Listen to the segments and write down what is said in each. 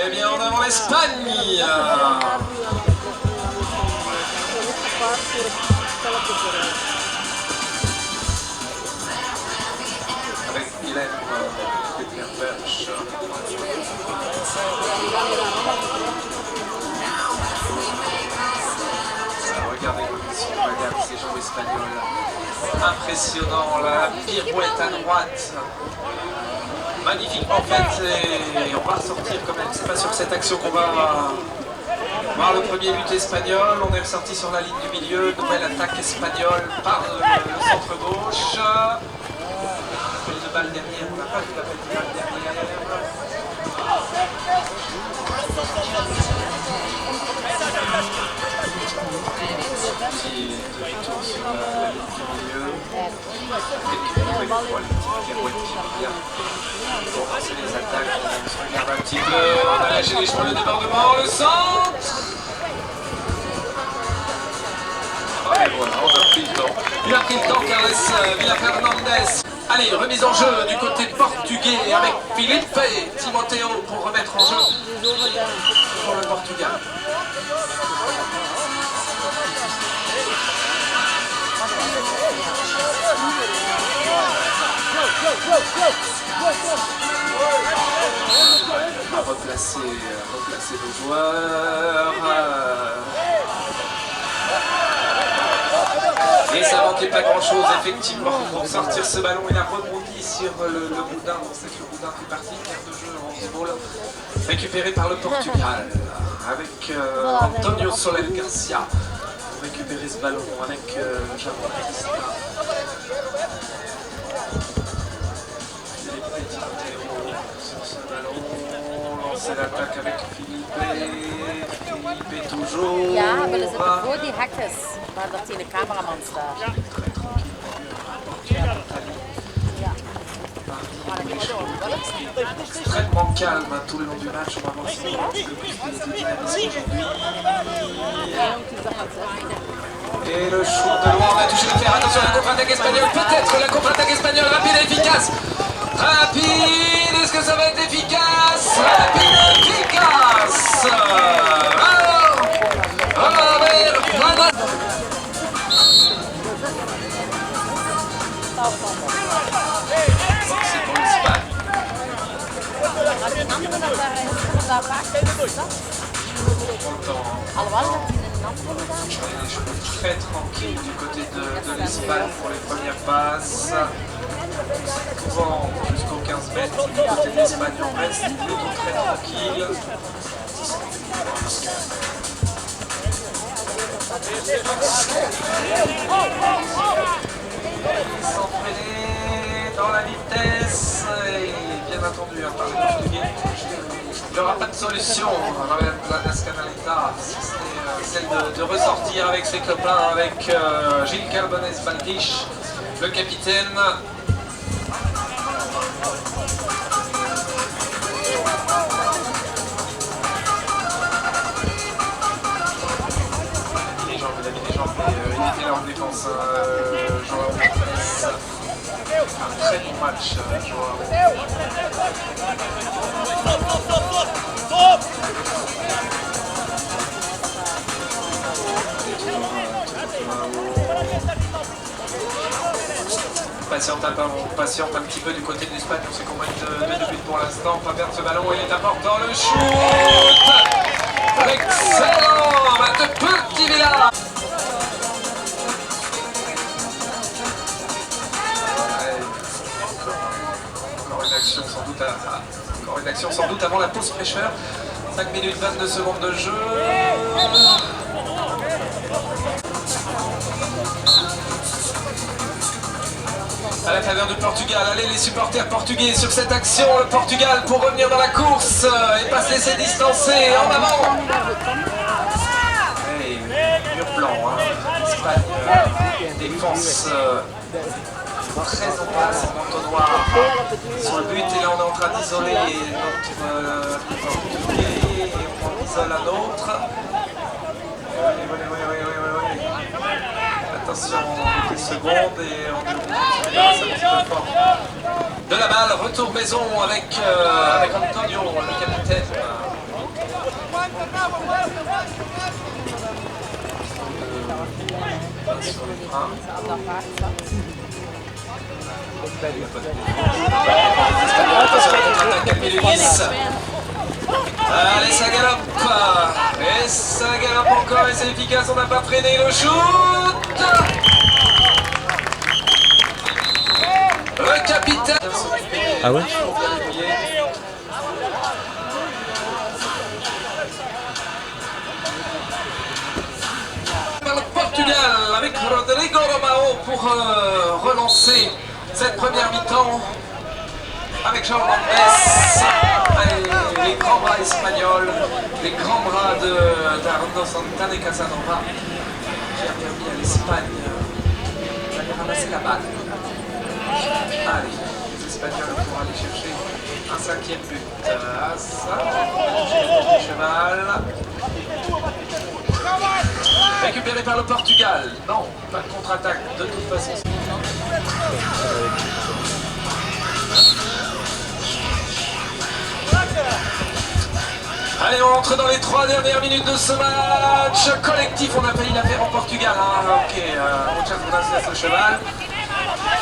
Très bien en avant l'Espagne. Avec Hélène Berch. Regardez l'audition, regardez ces jambes espagnoles. Impressionnant, la pirouette à droite. Magnifiquement faite et on va ressortir quand même. C'est pas sur cette action qu'on va voir le premier but espagnol. On est ressorti sur la ligne du milieu. Nouvelle attaque espagnole par le centre gauche. Appel de balle derrière. On n'a pas vu l'appel de balle derrière. Petit tour sur la ligne du milieu. Pour lancer les attaques, on se regarde un petit peu, on a lâché les cheveux, le débordement, le centre. Et voilà, on a pris le temps. Il a pris le temps, Carles Villa-Fernandez. Allez, remise en jeu du côté portugais avec Filipe Timoteo pour remettre en jeu pour le Portugal. On va replacer nos joueurs. Et ça manquait pas grand chose effectivement pour sortir ce ballon. Il a rebondi sur le boudin. On sait que le boudin fait partie de l'aire de jeu en handball. Récupéré par le Portugal avec Antonio Soler Garcia pour récupérer ce ballon avec Jean-Baptiste. Sur ce ballon, lancer l'attaque avec Filipe toujours. Ja, willen ze voor die hekjes, waar dat die cameraman staat. Extrêmement calme tout le long du match. On va voir si on a un petit peu plus de dynamisme aujourd'hui. Et le shoot de loin, on a touché le fer. Attention à la contre-attaque espagnole. Peut-être la contre-attaque espagnole rapide et efficace. Rapide, est-ce que ça va être efficace? Rapide et efficace. C'est pour l'Espagne. Très tranquille du côté de l'Espagne pour les premières passes. Souvent jusqu'aux 15 mètres du côté de l'Espagne, on reste plutôt très tranquille. S'entraîner dans la vitesse et bien entendu par les Portugais. Il n'y aura pas de solution dans la Nacionalidad, si ce n'est celle de ressortir avec ses copains, avec Gilles Carbones Baldish, le capitaine. Il a mis les jambes, mais il était là en défense, Joao Martins. Un très bon match, Joao. Patiente un petit peu du côté de l'Espagne. On sait qu'on mène de buts pour l'instant. Pas perdre ce ballon. Il est important. Le shoot excellent de Petit Villa. Encore une action sans doute avant la pause fraîcheur. 5 minutes 22 secondes de jeu. À la faveur du Portugal, allez les supporters portugais sur cette action, le Portugal pour revenir dans la course et pas se laisser distancer, en avant. Hey, mur blanc, hein. Espagne, défense très en place en entonnoir sur le but, et là on est en train d'isoler notre Portugais et on en isole un autre. Attention, quelques secondes et on est un petit peu fort. De la balle, retour maison avec Antonio, le capitaine. sur le frein. Allez, ça galope. Et ça galope encore et c'est efficace, on n'a pas freiné le shoot. Le capitaine. Ah ouais? Le Portugal avec Rodrigo Romao pour relancer cette première mi-temps avec João Mendes et les grands bras espagnols, les grands bras d'Arnaldo Santana et Casanova qui a permis à l'Espagne d'aller ramasser la balle. Allez, les Espagnols pour aller chercher un 5e but. Ça, cheval. Récupéré par le Portugal. Non, pas de contre-attaque de toute façon. Allez, on entre dans les 3 dernières minutes de ce match collectif. On a failli la faire en Portugal. Ok, muchas gracias le cheval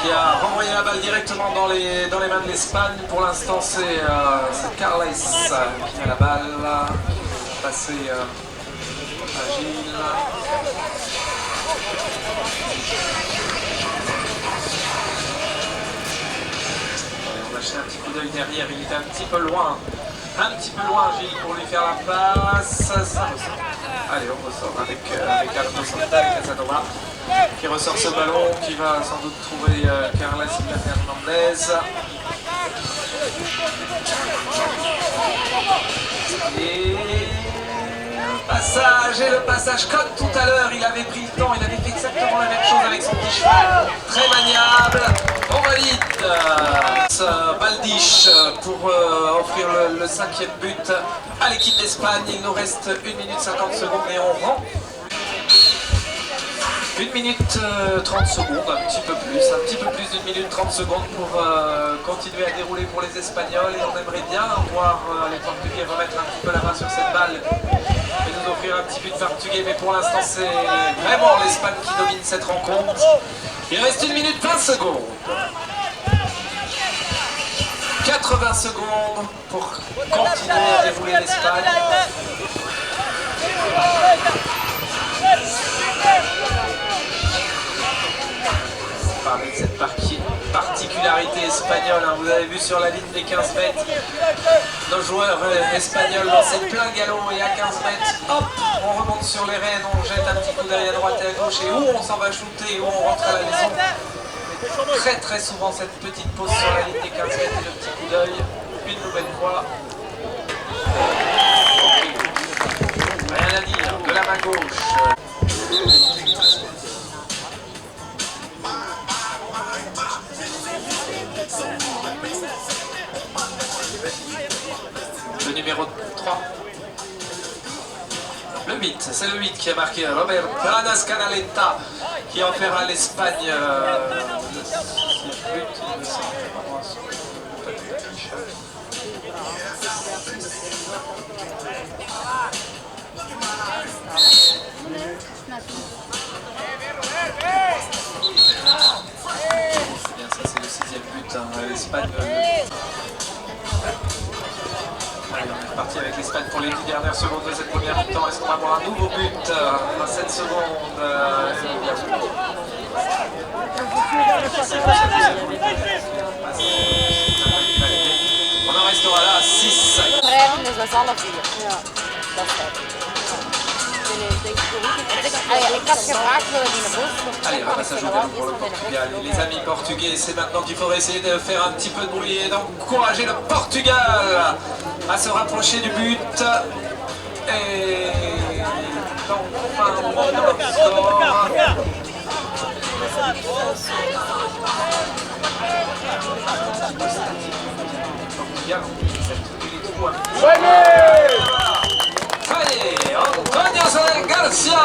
qui a renvoyé la balle directement dans les mains de l'Espagne. Pour l'instant, c'est Carles qui met la balle. Passé agile. On va jeter un petit coup d'œil derrière. Il était un petit peu loin. Gilles, pour lui faire la passe. Ça ressort. Allez, on ressort avec Arnaldo Santana et Casanova qui ressort ce ballon, qui va sans doute trouver Carles Hernandez. Et le passage comme tout à l'heure, il avait pris le temps, il avait fait exactement la même chose avec son petit cheval. Très maniable. On valide Baldiche pour offrir le 5e but à l'équipe d'Espagne. Il nous reste 1 minute 50 secondes et on rend. 1 minute 30 secondes, un petit peu plus d'1 minute 30 secondes pour continuer à dérouler pour les Espagnols. Et on aimerait bien voir les Portugais remettre un petit peu la main sur cette balle et nous offrir un petit but portugais. Mais pour l'instant, c'est vraiment l'Espagne qui domine cette rencontre. Il reste 1 minute 20 secondes. 80 secondes pour continuer à dérouler l'Espagne. Parler de cette particularité espagnole, hein. Vous avez vu sur la ligne des 15 mètres, nos joueurs espagnols lançaient plein galop et à 15 mètres, hop, on remonte sur les rênes, on jette un petit coup d'œil à droite et à gauche et où on s'en va shooter, où on rentre à la maison. Mais très souvent cette petite pause sur la ligne des 15 mètres et le petit coup d'œil, une nouvelle fois. Rien à dire, de la main gauche. Le numéro 3. Le 8, c'est le 8 qui a marqué Robert Planas Canaleta qui a offert à l'Espagne le 6e but. Il me semble. Bien, ça c'est le 6e but. Hein. L'Espagne. Allez, on est reparti avec l'Espagne pour les 10 dernières secondes de cette première mi-temps. Est-ce qu'on va avoir un nouveau but à 7 secondes On en restera là à 6. Allez, ramassage au galop pour le Portugal. Les amis portugais, c'est maintenant qu'il faut essayer de faire un petit peu de bruit et d'encourager le Portugal à se rapprocher du but. Et enfin, on monte dans le score. Portugal, allez, Antonio Garcia,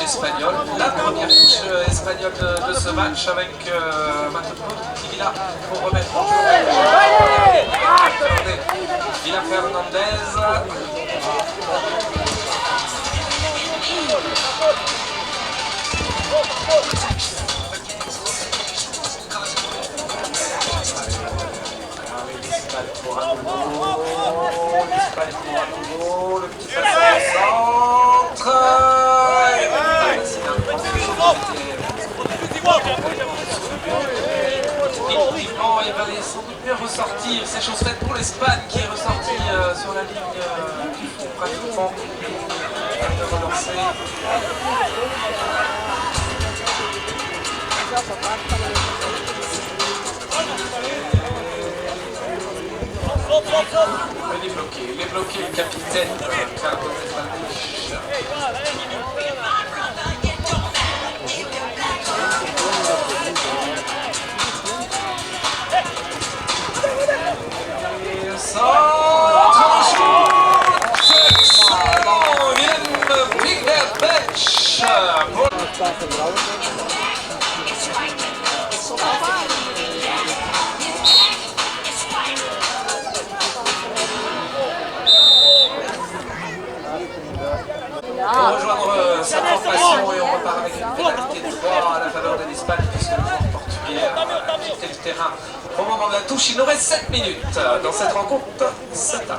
espagnol, la première touche espagnole de ce match avec maintenant qui vient pour remettre en jeu. Villa Fernandez. l'Espagne pour à nouveau. Le petit passage au centre. Effectivement, il va sans doute mieux ressortir. C'est chose faite pour l'Espagne qui est ressortie sur la ligne du fond pratiquement. De relancer. Il est bloqué, le capitaine Carlos Espadich. Pour rejoindre sa formation et on repart avec une pénalité de 3 à la faveur de l'Espagne puisque le joueur portugais a quitté le terrain au moment de la touche. Il nous reste 7 minutes dans cette rencontre, 7 à 1.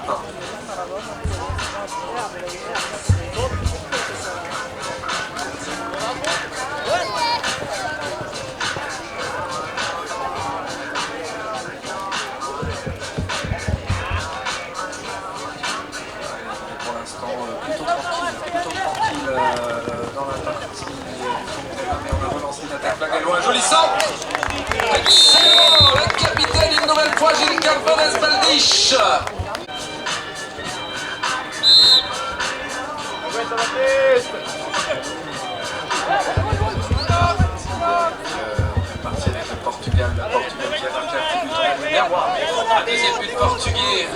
Un joli centre. Excellent. Le capitaine une nouvelle fois, Gilles Carlos Espadich. Parti avec le Portugal. Le Portugal qui a marqué un petit but en la lumière. Un deuxième but portugais.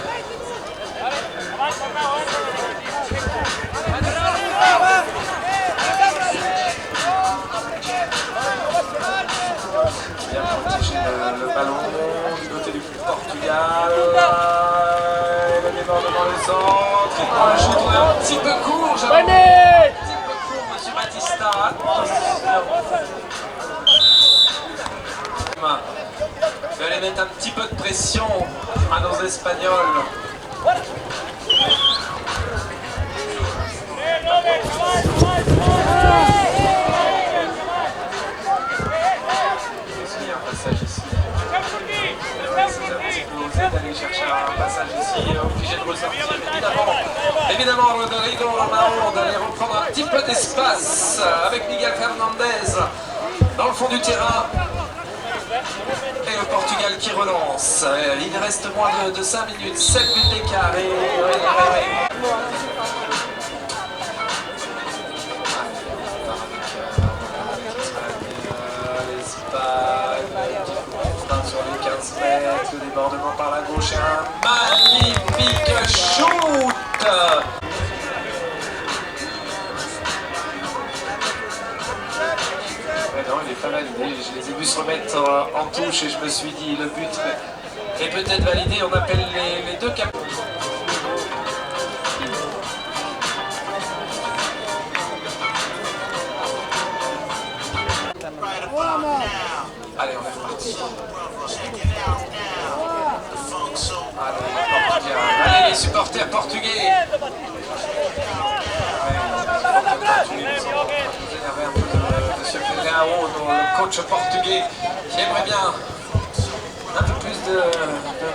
Bien protéger le ballon du côté du Portugal. Et le débordement le centre. Il prend le shoot un petit peu court. Un petit peu court, monsieur Batista. Je vais aller mettre un petit peu de pression à nos Espagnols. D'aller chercher un passage ici, obligé de ressortir évidemment Rodrigo Romao d'aller reprendre un petit peu d'espace avec Miguel Fernandez dans le fond du terrain et le Portugal qui relance. Il reste moins de 5 minutes, 7 buts d'écart et sur les 15 mètres, le débordement par la gauche et un magnifique shoot. Ouais, non, il est pas validé, je les ai vus se remettre en touche et je me suis dit le but est peut-être validé, on appelle les deux capitaines. Allez, on est reparti. Allez, les supporters portugais. Vous énervez un peu de M. Ferreiro, le coach portugais, qui aimerait bien un peu plus de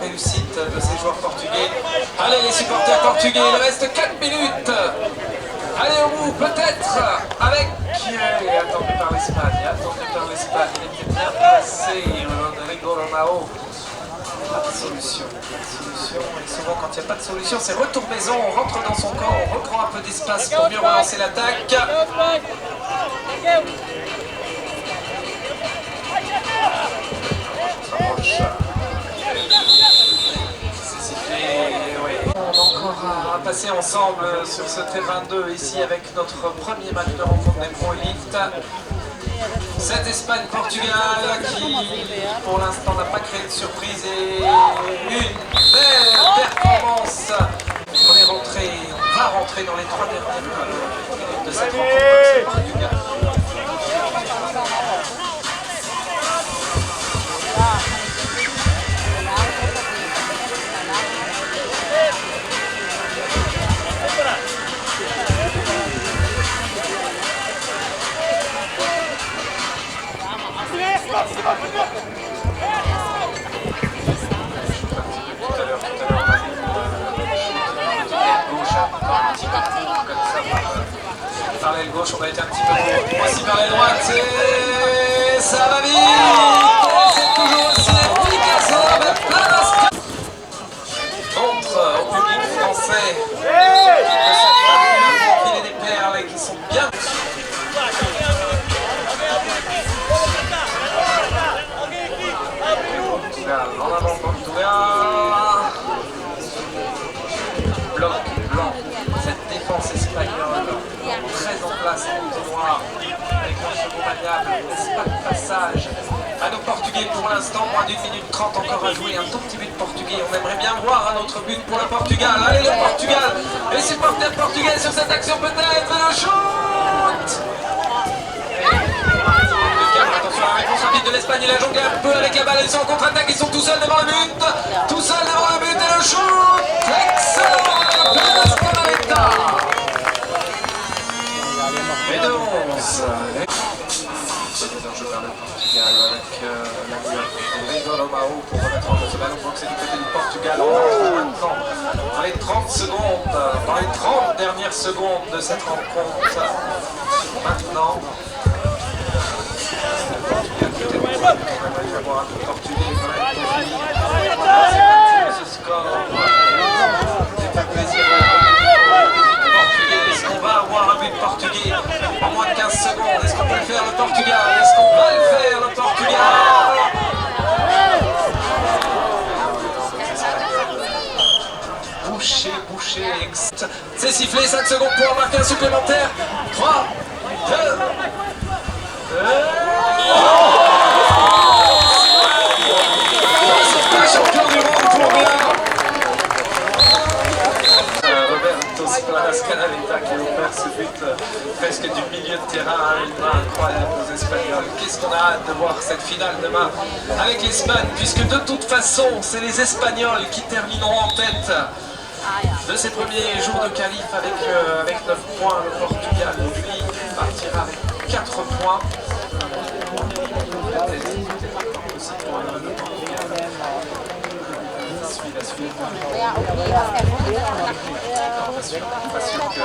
réussite de ces joueurs portugais. Allez, les supporters portugais, il reste 4 minutes. Allez au bout, peut-être, avec... attendu par l'Espagne, il était bien placé, Rodrigo Romao. Pas de solution, et souvent quand il n'y a pas de solution, c'est retour maison, on rentre dans son camp, on reprend un peu d'espace pour mieux relancer l'attaque. On a encore à passer ensemble sur ce terrain 2 ici avec notre premier match de rencontre des Pro Elite. Cette Espagne-Portugal qui pour l'instant n'a pas créé de surprise et une belle performance. On va rentrer dans les 3 dernières minutes de cette rencontre avec Portugal. Tout à l'heure, on a vu gauche, un petit peu comme ça par l'aile gauche, on a été un petit peu court. Voici par l'aile droite, et ça va vite. C'est toujours aussi efficace. On va mettre plein d'inscrits. Montre au public français qui ne sont pas filer des perles et qui sont bien. En avant Portugal. Bloc blanc. Cette défense espagnole très en place en noir avec un second maniable, laisse pas de passage à nos Portugais pour l'instant. Moins d'1 minute 30 encore à jouer. Un tout petit but portugais. On aimerait bien voir un autre but pour le Portugal. Allez le Portugal. Les supporters portugais sur cette action peut-être. Le shoot. Attention à la réponse rapide de l'Espagne, il a jonglé un peu avec la balle, ils sont en contre-attaque, ils sont tout seuls devant le but, tout seuls devant le but et le shoot. Excellent de Pedro Canaleta. Et de 11. Je vers le Portugal avec Rigolo Mao pour remettre en jeu ce ballon boxé du côté du Portugal. On entre maintenant dans les 30 secondes, dans les 30 dernières secondes de cette rencontre. Maintenant. On aimerait avoir un peu portugais quand même pour finir. Ce score n'est pas plaisir portugais. Est-ce qu'on va avoir un but portugais en moins de 15 secondes? Est-ce qu'on peut le faire le Portugal? Est-ce qu'on va le faire le Portugal? Boucher. C'est sifflé, 5 secondes pour en marquer un supplémentaire. 3, 2, champion du monde pour rien. Roberto Canaleta qui a offert ce but presque du milieu de terrain à une main incroyable aux Espagnols. Qu'est-ce qu'on a hâte de voir cette finale demain avec l'Espagne, puisque de toute façon c'est les Espagnols qui termineront en tête de ces premiers jours de qualif avec 9 points. Le Portugal, lui, partira avec 4 points. Pas sûr que